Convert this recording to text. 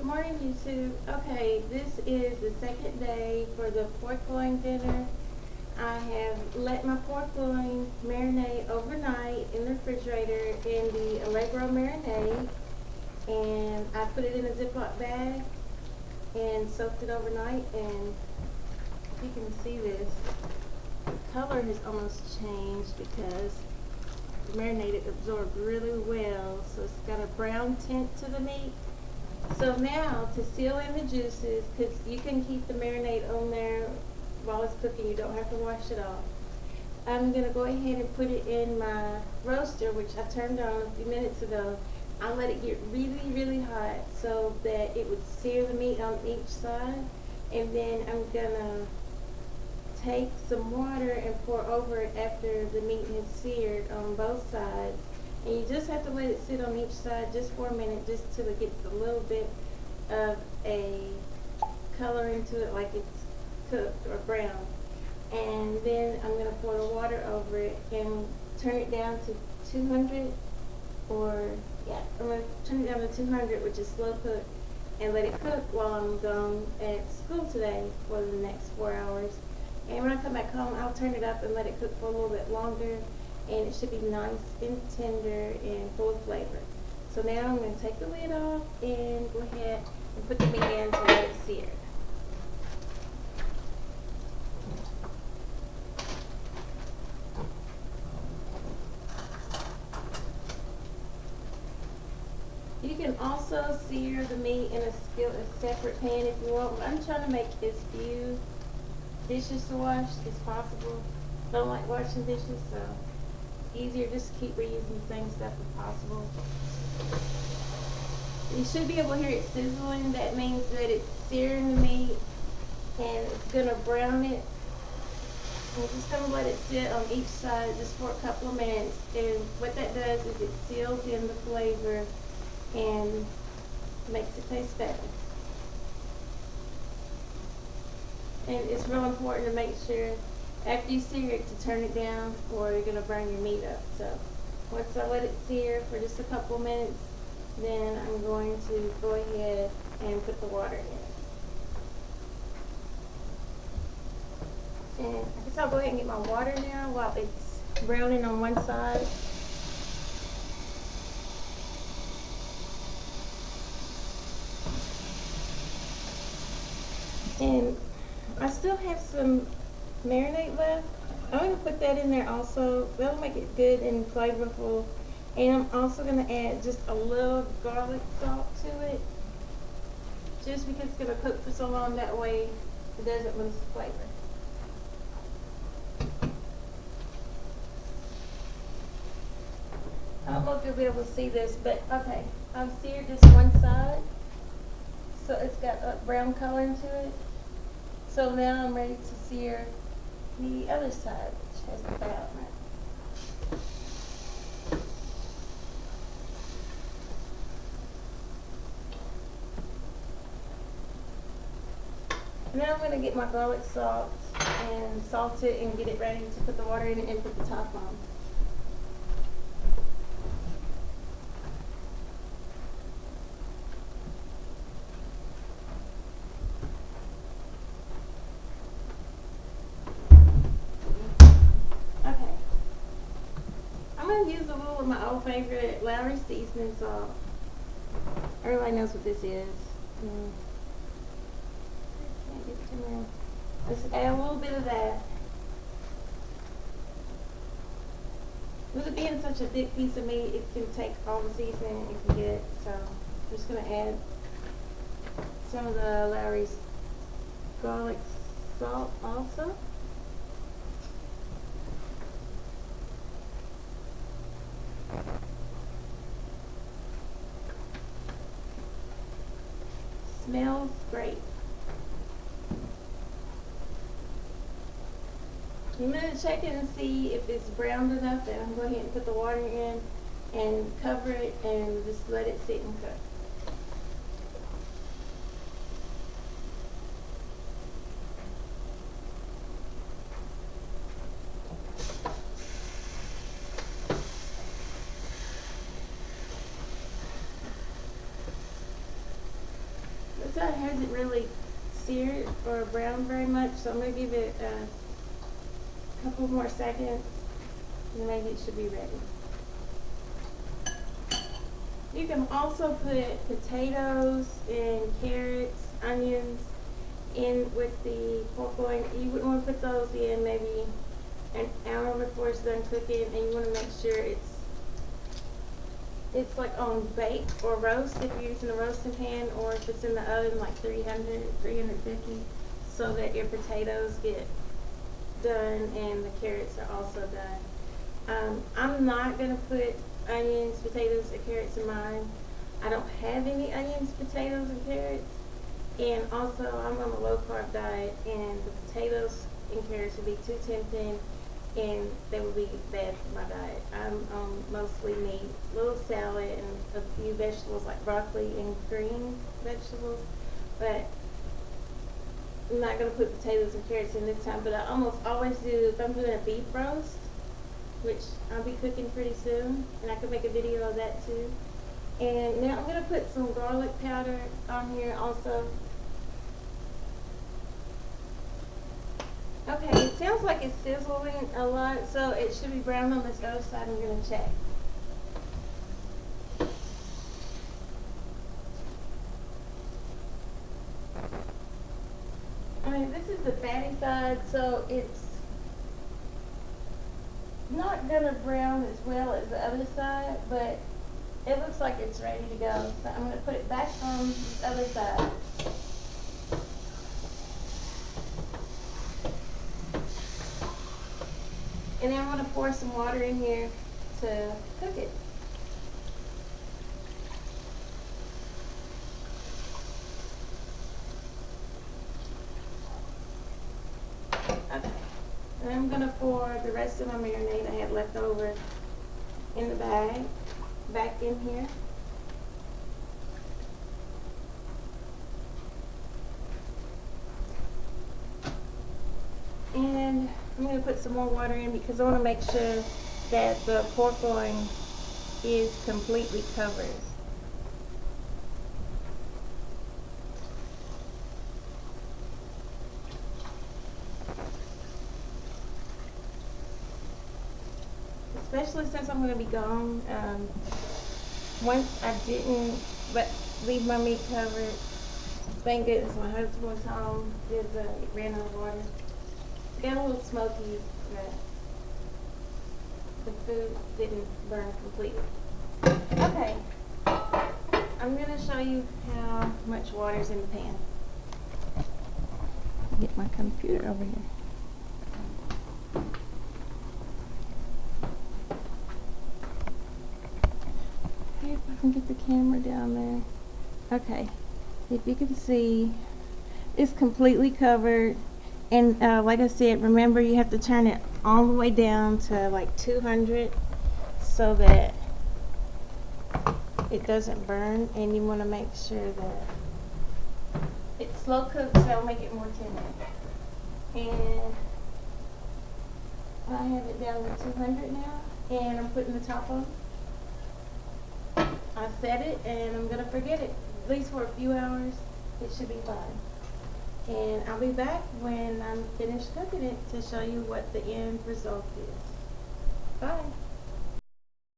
morning, YouTube. Okay, this is the second day for the pork loin dinner. I have let my pork loin marinate overnight in the refrigerator in the Allegro marinade, and I put it in a Ziploc bag and soaked it overnight. And you can see this, the color has almost changed because the marinade absorbed really well, so it's got a brown tint to the meat. So now to seal in the juices, because you can keep the marinade on there while it's cooking, you don't have to wash it off. I'm going to go ahead and put it in my roaster, which I turned on a few minutes ago. I let it get really, really hot so that it would sear the meat on each side. And then I'm going to take some water and pour over it after the meat has seared on both sides. And you just have to let it sit on each side just for a minute, just till it gets a little bit of a coloring to it, like it's cooked or brown. And then I'm going to pour the water over it and turn it down to 200, I'm going to turn it down to 200, which is slow cook, and let it cook while I'm gone at school today for the next 4 hours. And when I come back home, I'll turn it up and let it cook for a little bit longer, and it should be nice and tender and full of flavor. So now I'm going to take the lid off and go ahead and put the meat in to let it sear. You can also sear the meat in a separate pan if you want. But I'm trying to make as few dishes to wash as possible. Don't like washing dishes, so easier just to keep reusing the same stuff if possible. You should be able to hear it sizzling. That means that it's searing the meat and it's going to brown it. I'm just going to let it sit on each side just for a couple of minutes. And what that does is it seals in the flavor and makes it taste better. And it's real important to make sure after you sear it to turn it down, or you're going to burn your meat up. So once I let it sear for just a couple minutes, then I'm going to go ahead and put the water in. And I guess I'll go ahead and get my water now while it's browning on one side. And I still have some marinade left. I'm going to put that in there also. That'll make it good and flavorful. And I'm also going to add just a little garlic salt to it, just because it's going to cook for so long, that way it doesn't lose flavor. I don't know if you'll be able to see this, but okay, I've seared just one side, so it's got a brown color to it. So now I'm ready to sear the other side, which has the fat on it. Now I'm going to get my garlic salt and salt it and get it ready to put the water in it and put the top on. Okay. I'm going to use a little of my old favorite Lawry seasoning salt. Everybody knows what this is. Let's add a little bit of that. With it being such a thick piece of meat, it can take all the seasoning it can get. So I'm just going to add some of the Lawry's garlic salt also. Smells great. I'm going to check it and see if it's browned enough, and I'm going to go ahead and put the water in and cover it and just let it sit and cook. side hasn't really seared or browned very much, so I'm gonna give it a couple more seconds and maybe it should be ready. You can also put potatoes and carrots, onions in with the pork loin. You wouldn't want to put those in maybe an hour before it's done cooking, and you want to make sure it's like on bake or roast if you're using a roasting pan, or if it's in the oven like 300, 350, so that your potatoes get done and the carrots are also done. I'm not going to put onions, potatoes, and carrots in mine. I don't have any onions, potatoes, and carrots. And also, I'm on a low-carb diet, and the potatoes and carrots would be too tempting, and they would be bad for my diet. I'm on mostly meat, a little salad, and a few vegetables like broccoli and green vegetables. But I'm not going to put potatoes and carrots in this time, but I almost always do if I'm doing a beef roast, which I'll be cooking pretty soon, and I could make a video of that too. And now I'm going to put some garlic powder on here also. Okay, it sounds like it's sizzling a lot, so it should be brown on this other side. I'm going to check. Alright, this is the fatty side, so it's not going to brown as well as the other side, but it looks like it's ready to go. So I'm going to put it back on the other side. And then I'm going to pour some water in here to cook it. Okay. And I'm going to pour the rest of my marinade I had left over in the bag back in here. And I'm going to put some more water in because I want to make sure that the pork loin is completely covered. Especially since I'm going to be gone. Once I didn't leave my meat covered, thank goodness my husband was home. It ran out of water. Got a little smoky, but the food didn't burn completely. Okay, I'm going to show you how much water's in the pan. Get my computer over here. See if I can get the camera down there. Okay, if you can see, it's completely covered. And like I said, remember you have to turn it all the way down to like 200 so that it doesn't burn, and you want to make sure that it's slow cooked so that'll make it more tender. And I have it down to 200 now, and I'm putting the top on. I set it and I'm going to forget it at least for a few hours. It should be fine. And I'll be back when I'm finished cooking it to show you what the end result is. Bye.